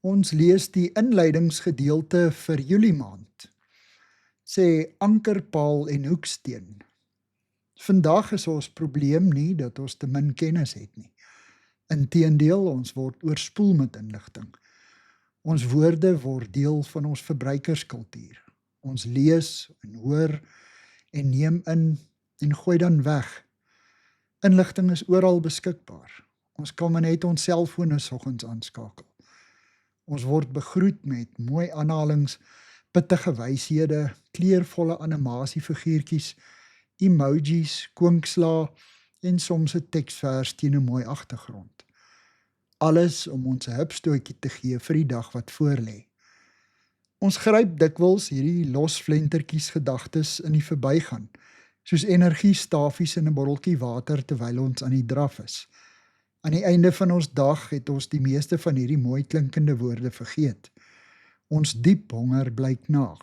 Ons lees die inleidingsgedeelte vir Julie maand, sê Anker, Paal en Hoeksteen. Vandag is ons probleem nie dat ons te min kennis het nie. Inteendeel, ons word oorspoel met inligting. Ons woorde word deel van ons verbruikerskultuur. Ons lees en hoor en neem in en gooi dan weg. Inligting is oral beskikbaar. Ons kan maar net ons selfone soggens aanskakel. Ons word begroet met mooi aanhalings, pittige wyshede, kleurvolle animasiefiguurtjies, emojis, kwinkslae en soms 'n teksvers teen 'n mooi agtergrond. Alles om ons 'n hupstootjie te gee vir die dag wat voorlê. Ons gryp dikwels hierdie losflentertjies gedagtes in die verbygaan, soos energiestafies in 'n botteltjie water terwyl ons aan die draf is. Aan die einde van ons dag het ons die meeste van hierdie mooi klinkende woorde vergeet. Ons diep honger bly knaag.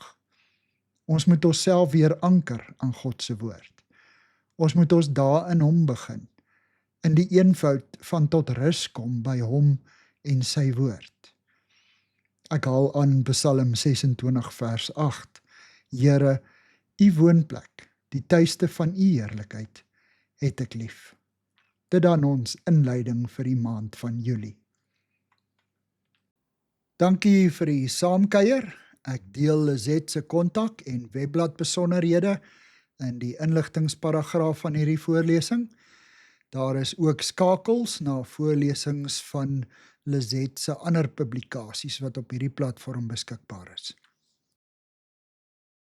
Ons moet onsself weer anker aan God se woord. Ons moet ons dae in hom begin, in die eenvoud van tot rus kom by hom en sy woord. Ek haal aan Psalm 26 vers 8. Here, u woonplek, die tuiste van u heerlikheid, het ek lief. Dit dan ons inleiding vir die maand van Julie. Dankie vir die saamkuier. Ek deel Lizet se kontak en webblad besonderhede in die inligtingsparagraaf van hierdie voorlesing. Daar is ook skakels na voorlesings van Lizet se ander publikasies wat op hierdie platform beskikbaar is.